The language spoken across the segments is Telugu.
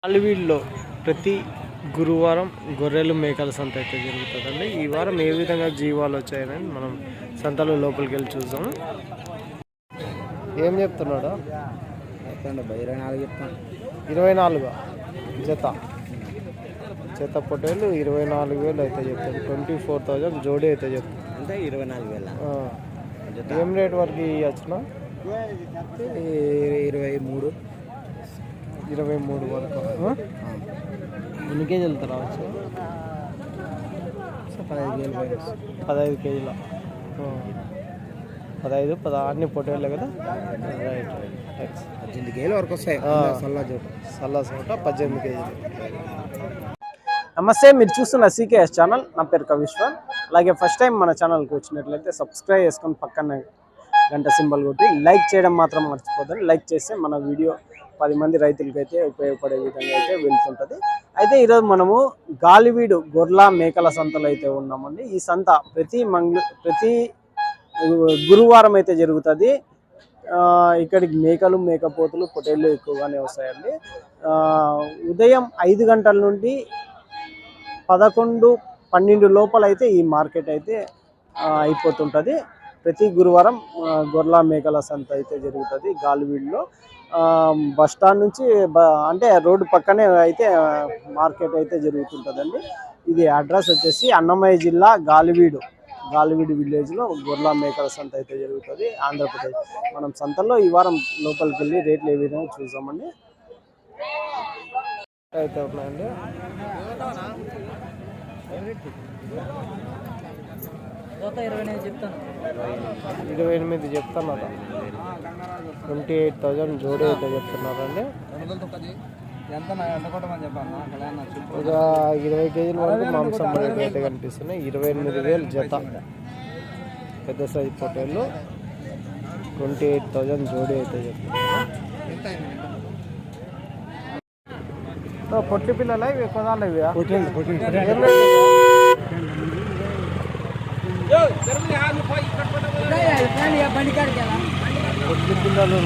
గాలివీడులో ప్రతి గురువారం గొర్రెలు మేకల సంత అయితే జరుగుతుందండి. ఈ వారం ఏ విధంగా జీవాలు వచ్చాయని మనం సంతలో లోపలికి వెళ్ళి చూద్దాము. ఏం చెప్తున్నాడు? 24 జత జత పొట్టేళ్ళు 24,000 అయితే చెప్తాను. 24,000 జోడీ అయితే చెప్తాను. అంటే 24,000. ఏం రేట్ వరకు ఇవ్వచ్చునా? 23 వరకు. ఎన్ని కేజీలు రావచ్చు? 15 కేజీల 15 అన్ని పొట్టేళ్ళే కదా. రైట్ 18 కేజీల వరకు వస్తాయి. సల్లా చోట 18 కేజీలు. నమస్తే, మీరు చూస్తున్న సీకేఎస్ ఛానల్. నా పేరు కవిశ్వర్. అలాగే ఫస్ట్ టైం మన ఛానల్కి వచ్చినట్లయితే సబ్స్క్రైబ్ చేసుకొని పక్కన గంట సింబల్ కొట్టి లైక్ చేయడం మాత్రం మర్చిపోతుంది. లైక్ చేస్తే మన వీడియో 10 మంది రైతులకైతే ఉపయోగపడే విధంగా అయితే వెళ్తుంటుంది. అయితే ఈరోజు మనము గాలివీడు గొర్రెల మేకల సంతలో అయితే ఉన్నామండి. ఈ సంత ప్రతి గురువారం అయితే జరుగుతుంది. ఇక్కడికి మేకలు, మేకపోతులు, పొట్టేళ్ళు ఎక్కువగానే వస్తాయండి. ఉదయం 5 గంటల నుండి 11-12 లోపల అయితే ఈ మార్కెట్ అయితే అయిపోతుంటుంది. ప్రతి గురువారం గొర్రెల మేకల సంత అయితే జరుగుతుంది గాలివీడులో. బస్ స్టాండ్ నుంచి అంటే రోడ్డు పక్కనే అయితే మార్కెట్ అయితే జరుగుతుంటుందండి. ఇది అడ్రస్ వచ్చేసి అన్నమయ్య జిల్లా గాలివీడు విలేజ్లో గొర్రెల మేకల సంత అయితే జరుగుతుంది, ఆంధ్రప్రదేశ్. మనం సంతల్లో ఈ వారం లోపలికి వెళ్ళి రేట్లు ఏ విధంగా చూసామండి. అయితే ఉన్నాయండి. 28 చెప్తాను. 28,000 జోడీ అయితే చెప్తున్నారండి. ఒక 20 కేజీల వరకు మాంసం రేటు అయితే కనిపిస్తున్నాయి. 28,000 జత పెద్ద సైజు పొట్టేళ్ళు. 28,000 జోడీ అయితే చెప్తున్నారు. పొట్టి పిల్లలు ఇవి కొనాలి. ఇవి పొట్టి పిల్లలు 15,000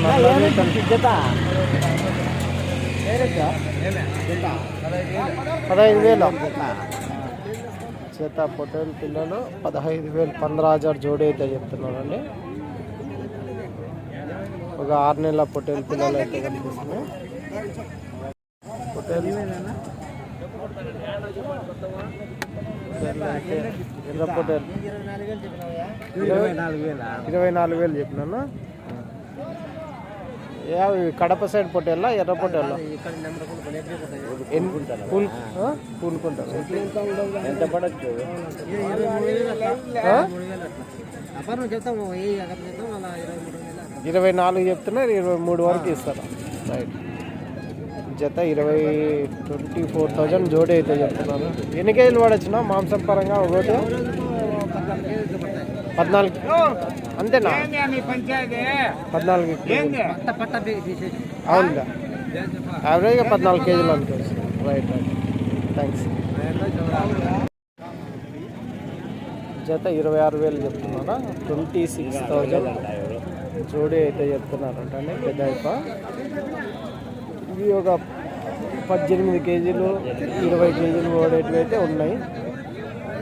జత పొట్టేలు పిల్లలు. 15,000 15,000 జోడీ అయితే చెప్తున్నారండి. ఒక 6 నెలల పొట్టేలు పిల్లలు అయితే కనిపిస్తున్నాయి. పొట్టేలు ఎర్ర పొట్టేలు 24,000 చెప్పినా. కడప సైడ్ పొట్టేళ్ళ, ఎర్ర పొట్టేళ్ళ పూనుకుంటారు. ఎంత పడచ్చు? 24 చెప్తున్నారు. 23 వరకు ఇస్తారు. రైట్. జత 24,000 జోడీ అయితే చెప్తున్నారు. ఎన్ని కేజీలు పడచ్చునా మాంసం పరంగా? ఒకటి 14 అంతేనా? 14 అవునుగా, యావరేజ్గా 14 కేజీలు అనుకోవచ్చు. రైట్. థ్యాంక్స్. జత 26,000 చెప్తున్నారా? 26,000 జోడీ అయితే చెప్తున్నారంటే పెద్ద అయిప. ఇవి ఒక 18 కేజీలు 20 కేజీలు ఓడేటివి అయితే ఉన్నాయి.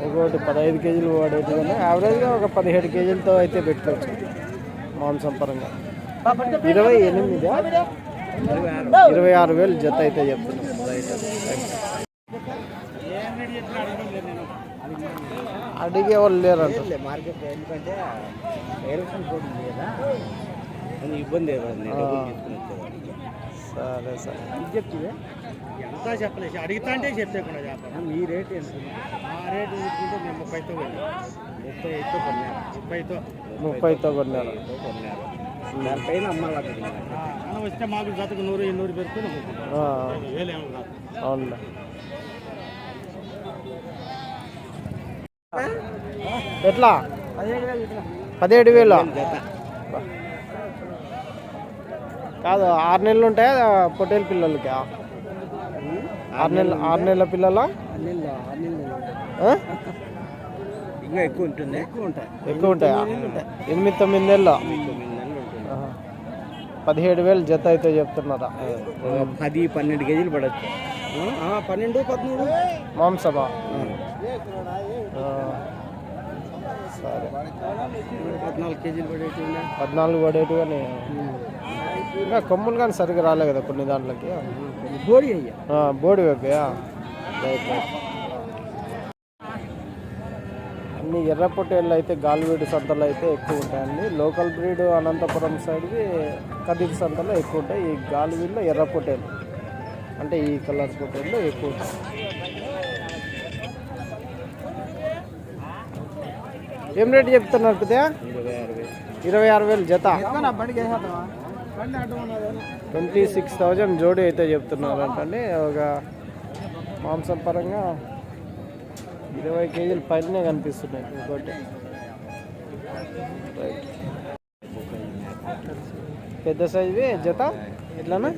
ఒకటి 15 కేజీలు ఓడేటివి ఉన్నాయి. యావరేజ్గా ఒక 17 కేజీలతో అయితే పెట్టుకోవచ్చు మాంసం పరంగా. 26,000 జత అయితే చెప్తున్నాం. అడిగే వాళ్ళు లేరంట మార్కెట్. ఎందుకంటే ఇబ్బంది. సరే సరే. ఇది చెప్తే ఎంత చెప్పలేదు, అడిగితే అంటే చెప్తే కూడా చెప్పాలి. మీ రేట్ ఎంత? ఆ రేటు తీసుకుంటే మేము 30తో కొన్నాను. 30తో కొన్నారు. దానిపైన అమ్మాలి వస్తే మాకు జతకు 100 పెరుగుతుంది. అవునులే. ఎట్లా? 17,000 కాదు. 6 నెలలు ఉంటాయా పొట్టేలు పిల్లలకి? 6 నెలల పిల్లల ఇంకా ఎక్కువ ఉంటుంది. ఎక్కువ ఉంటాయా? 8-9 నెలలు. 17,000 జత అయితే చెప్తున్నారా? 10-12 కేజీలు పడచ్చు. 12-13 మాంసమా? సరే 14 కేజీలు పడేటి 14 పడేటు కానీ ఇంకా కొమ్ములు కానీ సరిగ్గా రాలే కదా కొన్ని దాంట్లోకి. బోడి అయ్యా, బోడి వైపయా? Right right. అన్ని ఎర్ర పొట్టేళ్ళు అయితే గాలివీడు సంతలో అయితే ఎక్కువ ఉంటాయండి. లోకల్ బ్రీడ్ అనంతపురం సైడ్కి కదిరి సంతలో ఎక్కువ ఉంటాయి. ఈ గాలివీడులో ఎర్ర పొట్టేళ్ళు అంటే ఈ కలర్ పొట్టేళ్ళు ఎక్కువ ఉంటాయి. ఏం రేటు చెప్తున్నారు పెద్ద? 26,000 జత. 26,000 జోడి అయితే చెప్తున్నారు అంటే ఒక మాంసం పరంగా 20 కేజీల పైనే కనిపిస్తున్నాయి ఇంకోటి. పెద్ద సైజు జత ఎట్లానా?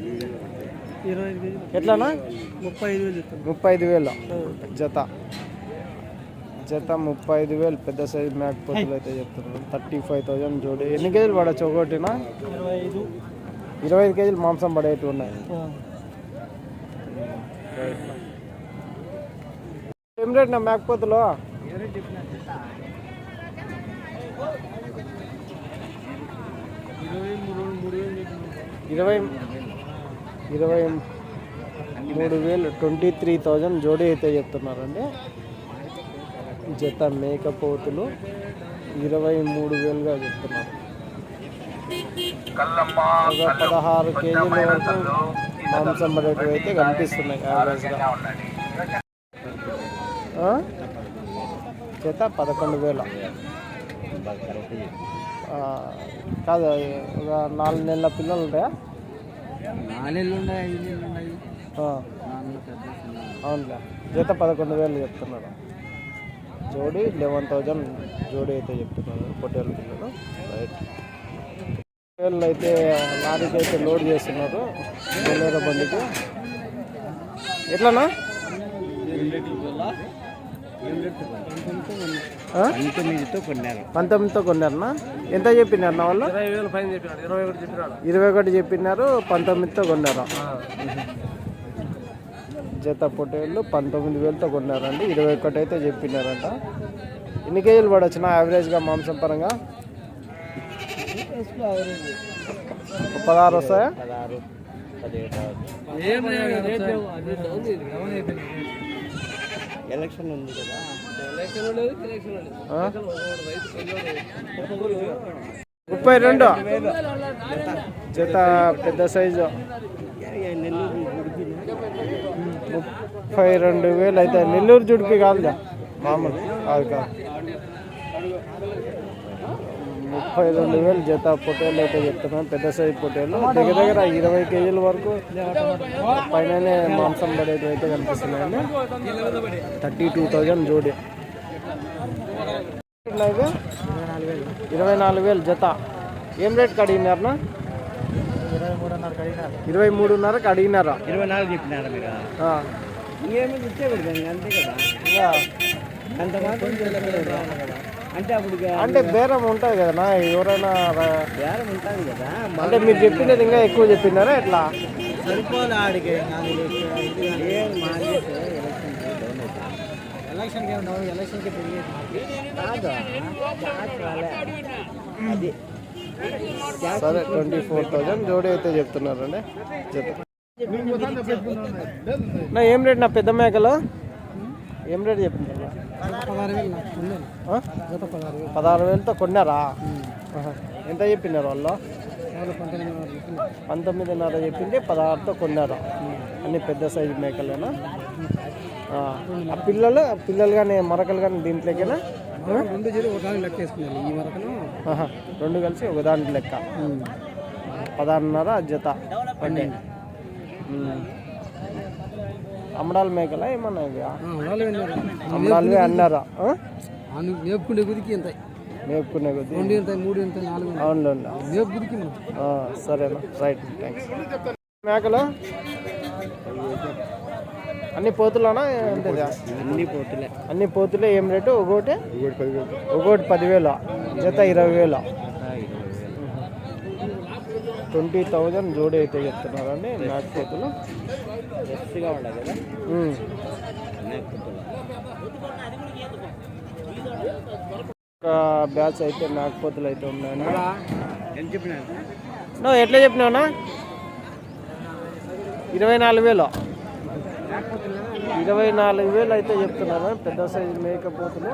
25 కేజీలు ఎట్లానా? 35,000 జత. జత 35,000 పెద్ద సైజు మేకపోతులు అయితే చెప్తున్నారు. 35,000 జోడి. ఎన్ని కేజీలు పడచ్చు ఒకటినా? 25 కేజీలు మాంసం పడేవి ఉన్నాయి. ఏం రేట్ నా మేకపోతులు? 23,000 23,000 జోడి అయితే చెప్తున్నారండి. జత మేకపోతులు 23,000గా చెప్తున్నారు. ఒక 16 కేజీల వరకు మాంసం పడేటివి అయితే కనిపిస్తున్నాయి యావరేజ్గా. జత 11,000 కాదు. ఒక 4 నెలల పిల్లలు ఉంటాయా? 4 నెలలు ఉన్నాయి, 5 నెలలు ఉన్నాయి. అవునులే. జత 11,000 చెప్తున్నారు. జోడి 11,000 జోడి అయితే చెప్తున్నారు పొట్టేళ్ళ పిల్లలు. రైట్. పొట్టేళ్ళు అయితే లారీకి అయితే లోడ్ చేస్తున్నారు బొలేరో బండికి. ఎట్లనా? 19తో కొన్నారనా? ఎంత చెప్పినారు వాళ్ళు? 21 చెప్పినారు. 19తో కొన్నారు. జత పొట్టేళ్ళు 19,000తో కొన్నారండి. 21 అయితే చెప్పినారంట. ఎన్ని కేజీలు పడవచ్చు నా యావరేజ్గా మాంసం పరంగా? 16 వస్తాయా? ఎలక్షన్ ఉంది కదా. 32 జత పెద్ద సైజు 32,000 అయితే. నెల్లూరు జుడిపి కాదుగా, మామూలు కాదు కాదు. 32,000 జత పొట్టేళ్ళు అయితే చెప్తున్నాను. పెద్ద సైజు పొట్టేళ్ళు దగ్గర దగ్గర 20 కేజీల వరకు పైననే మాంసం పడేవి అయితే కనిపిస్తున్నాయండి. 32,000 జోడి. 24,000 జత. ఏం రేట్కి అడిగినారనా? 23,500కి అడిగినారా? 24 చెప్పినారా మీరు? ఇంకేమీ ఇచ్చేకూడదు అంతే కదా. అంత మాత్రం అంటే అప్పుడు అంటే బేరం ఉంటుంది కదా ఎవరైనా బేరం ఉంటుంది కదా. అంటే మీరు చెప్పినది ఇంకా ఎక్కువ చెప్పినారా ఎట్లా? సరిపోలే ఆడికి. ఎలక్షన్కి ఏమన్నావు? ఎలక్షన్కి కాదు అది. సరే 24,000 జోడి అయితే చెప్తున్నారండి. నా ఏం రేట్ నా పెద్ద మేకలు? ఏం రేట్ చెప్తున్నారు? 16,000తో కొన్నారా? ఎంత చెప్పినారు వాళ్ళు? 19,500 చెప్పింది. 16తో కొన్నారు. అన్ని పెద్ద సైజు మేకలేనా? ఆ పిల్లలు కానీ మరకలు కానీ దీంట్లోకేనా? 2 జోడి ఒక దానికి లెక్క వేసుకున్నాను. ఈ మరకను 2 కలిసి ఒక దాంట్లో లెక్క 16,500 జత. అంటే అమ్మడాల మేకలా ఏమన్నా? అమ్మడాలు అన్నారా? మేపుకునే కొద్దికి ఎంత? మేపుకునే కొద్ది 2 ఎంత, 3 ఎంత, 4. అవును మేపు కొద్దికి. సరేనా, రైట్, థ్యాంక్స్. మేకలు అన్ని పోతులేనా? అంతేదా? అన్ని పోతులే. ఏం రేటు? ఒకటి 10,000 జత 20,000. 20,000 జోడి అయితే చెప్తున్నారండి మేకపోతులు. ఫ్రెష్గా ఉండాలి కదా ఒక బ్యాచ్ అయితే మేకపోతులు అయితే ఉన్నాయండి. ఎంత చెప్పినా నువ్వు ఎట్లా చెప్పినావునా? 24,000 24,000 అయితే చెప్తున్నారు. పెద్ద సైజు మేకపోతులు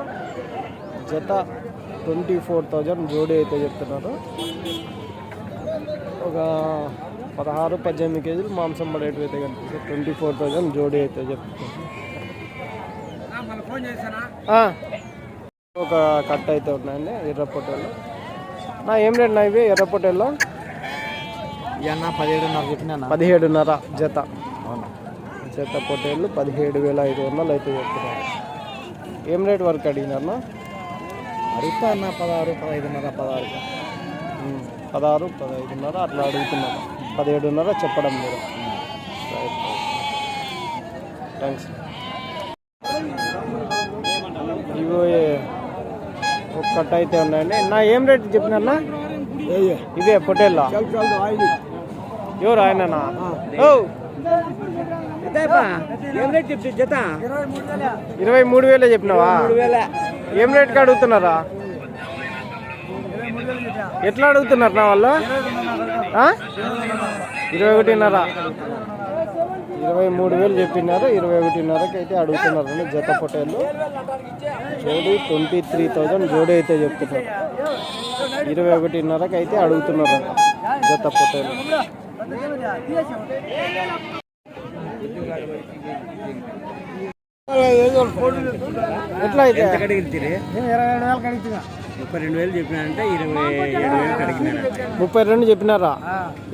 జత 24,000 జోడి అయితే చెప్తున్నారు. ఒక 16-18 కేజీలు మాంసం పడేటివి అయితే కనిపిస్తుంది. 24,000 జోడి అయితే చెప్తున్నారు. ఒక కట్ట అయితే ఉన్నాయండి ఎర్ర పొట్టేళ్ళు. నా ఏం రేట్ నా ఇవి ఎర్ర పొట్టేళ్ళు? 17,500 చెప్పినా 17,500 జత. జత పొట్టేళ్ళు 17,500 అయితే చెప్తున్నారు. ఏం రేట్ వరకు అడిగినారు? అడుగుతా అన్న 16, 15,500, 16. 16, 15,500 అట్లా అడుగుతున్నారు. 17,500 చెప్పడం లేదు. థ్యాంక్స్. ఇవి ఒక కట్ట అయితే ఉన్నాయండి. నా ఏం రేట్ చెప్పినా? ఇవే పొట్టేళ్ళ ఎవరు ఆయననా? ఏం రేట్ చెప్తే జత 23,000 చెప్పినావా? ఏం రేట్కి అడుగుతున్నారా? ఎట్లా అడుగుతున్నారు నా వాళ్ళు? 21,500 23,000 చెప్పినారు. 21,500కి అయితే అడుగుతున్నారు అండి జత పొట్టేళ్ళు. జోడి 23,000 జోడి అయితే చెప్తున్నారు. 21,500కి అయితే అడుగుతున్నారు జత పొట్టేళ్ళు. ఎట్లా అయితే 32,000 చెప్పినారంటే 27,000 అడిగినారు. 32 చెప్పినారా?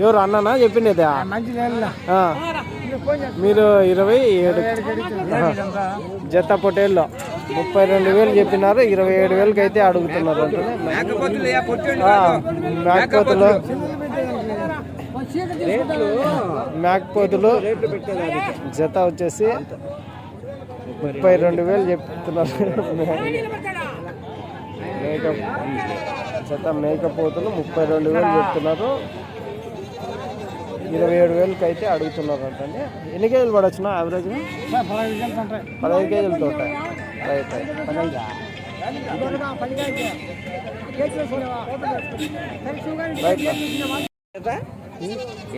ఎవరు అన్ననా చెప్పిండేదా? మీరు 27 జత పొట్టేళ్ళు 32,000 చెప్పినారు. 27,000కి అయితే అడుగుతున్నారు అంటే మేకపోతులు జత వచ్చేసి 32,000 చెప్తున్నారు. జత మేకపోతులు 32,000 చెప్తున్నారు. 27,000కి అయితే అడుగుతున్నారు అంటే. ఎన్ని కేజీలు పడవచ్చునా యావరేజ్? 15 కేజీలతో ఉంటాయి. Right right.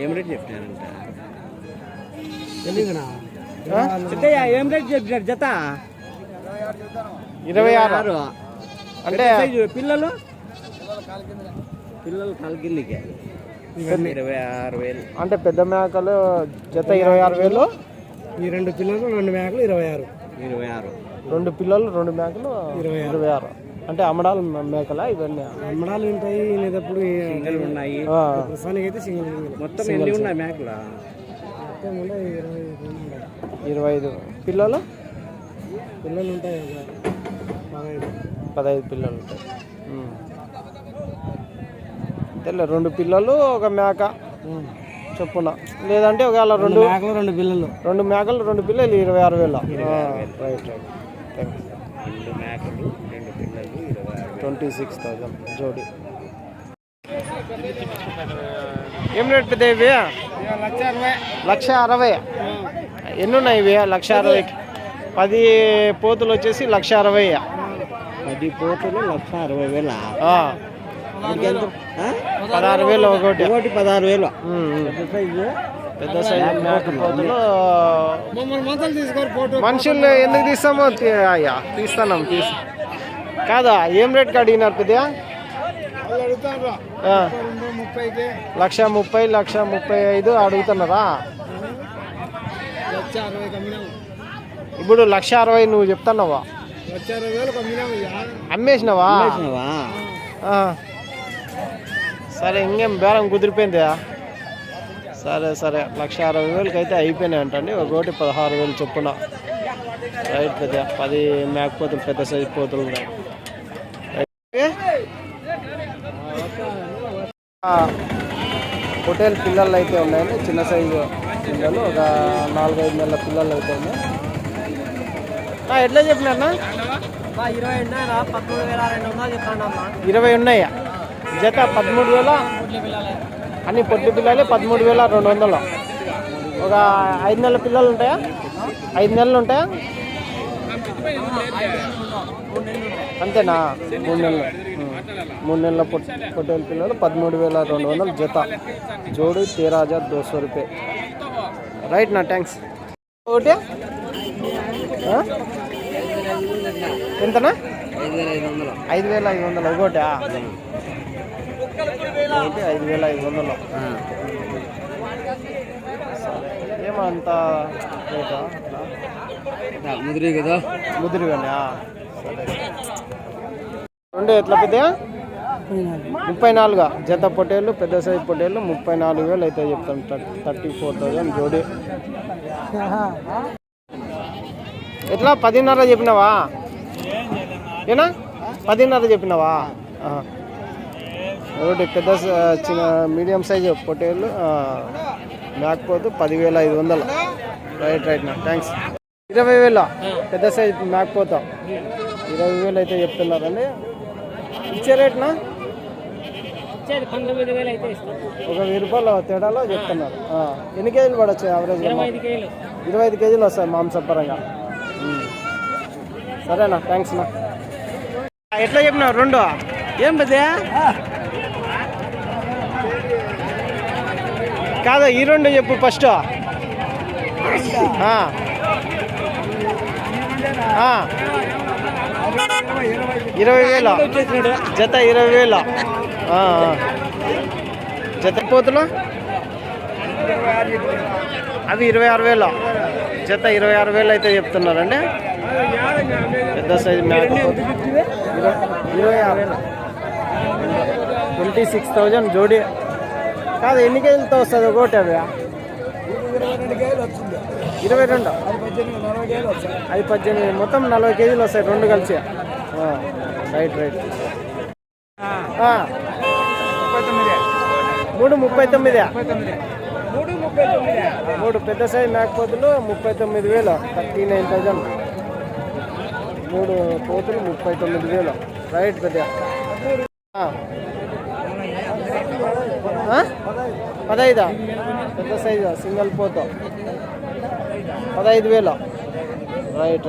ఏం రేట్ చెప్తారంట? ఏం రేట్ చెప్పారు జత? 26 అంటే పిల్లలు కాల్కిల్లికే 26,000 అంటే పెద్ద మేకలు జత 26,000. ఈ 2 పిల్లలు 2 మేకలు 26. 2 పిల్లలు 2 మేకలు 26. అంటే అమ్మడాలు మేకలా ఇవన్నీ? అమ్మడాలు ఉంటాయి, లేదప్పుడు సింగిల్ ఉన్నాయి. ప్రస్తుతానికి అయితే సింగిల్. మొత్తం ఎన్ని ఉన్నాయి మేకలు? 25 పిల్లలు ఉంటాయి. 15 పిల్లలు ఉంటాయి. తెల్ల 2 పిల్లలు ఒక మేక చొప్పున, లేదంటే ఒకవేళ 2 మేకలు 2 పిల్లలు 2 మేకలు 2 పిల్లలు 26,000. Right right. థ్యాంక్స్. 2 మేకలు 2 పిల్లలు 26,000 జోడి. ఏం రేట్ పెద్ద ఇవి? 1,60,000. ఎన్ని ఉన్నాయి ఇవి? 1,60,000కి 10 పోతులు వచ్చేసి 1,60,000. 10 పోతులు 1,60,000. 16,000 ఒకటి 16,000. పెద్ద సైజు మేకపోతులు. మనుషులు ఎందుకు తీస్తామో అయ్యా తీస్తున్నాం. కాదా ఏం రేట్కి అడిగినారు పెద్దగా? 1,30,000 1,35,000 అడుగుతున్నారా? ఇప్పుడు 1,60,000 నువ్వు చెప్తున్నావా? అమ్మేసినావా? సరే ఇంకేం బేరం కుదిరిపోయిందా? సరే సరే 1,60,000కి అయితే అయిపోయినాయి అంటండి. ఒకటి 16,000 చొప్పున. రైట్ పెద్ద 10 మేకపోతులు పెద్ద సైజు పోతులు ఉన్నాయి. హోటల్ పిల్లలు అయితే ఉన్నాయండి. చిన్న సైజు పిల్లలు ఒక 4-5 నెలల పిల్లలు అయితే ఉన్నాయి. ఎట్లా చెప్పినా? 20,200 చెప్పండి. 20 ఉన్నాయా? జత 13,000 అన్ని పొట్టి పిల్లలే 13,200. ఒక 5 నెలల పిల్లలు ఉంటాయా? 5 నెలలు ఉంటాయా? అంతేనా? 3 నెలలు. 3 నెలల పొట్టేల పిల్లలు 13,200 జత. జోడి 13,200 రూపాయ. రైట్ నా, థ్యాంక్స్. ఒకటి ఎంతనా? 5,500 ఒకటి. 5,500. ఏమంత రేటా? ముదిరి కదా, ముదిరిగానే. సరే. రెండు ఎట్లా పెద్ద? 34 జత పొట్టేళ్ళు, పెద్ద సైజు పొట్టేళ్ళు 34,000 అయితే చెప్తాం. 34,000 జోడి. ఎట్లా 10.5 చెప్పినావా? ఏనా 10.5 చెప్పినావా? ఒకటి పెద్ద చిన్న మీడియం సైజు పొట్టేళ్ళు మేకపోతు 10,500. రైట్ నా, థ్యాంక్స్. 20,000 పెద్ద సైజు మేకపోతా 20,000 అయితే చెప్తున్నారండి. ఇచ్చే రేట్నా? 19,000 అయితే ఇస్తాం. ఒక 1000 రూపాయల తేడాలో చెప్తున్నారు. ఎన్ని కేజీలు పడవచ్చు యావరేజ్? 25 కేజీలు వస్తాయి మాంసపరంగా. సరేనా, థ్యాంక్స్ నా. ఎట్లా చెప్పినావు రెండు? ఏం పెద్ద కాదు, ఈ రెండు చెప్పు ఫస్ట్. 20,000 జత. 20,000 జత. పోతులు అవి 26,000 జత. 26,000 అయితే చెప్తున్నారండి. పెద్ద సైజు మేకపోతు 26,000. 26,000 జోడి. కాదు, ఎన్ని కేజీలతో వస్తుంది ఒకటి? అవి 22. అది 18. మొత్తం 40 కేజీలు వస్తాయి రెండు కలిసి. రైట్. 3,39. 3 పెద్ద సైజు మేకపోతులు 39,000. 39,000. 3 పోతులు 39,000. రైట్ పెద్ద. 15 పెద్ద సైజు సింగల్ పోత 15,000. రైట్.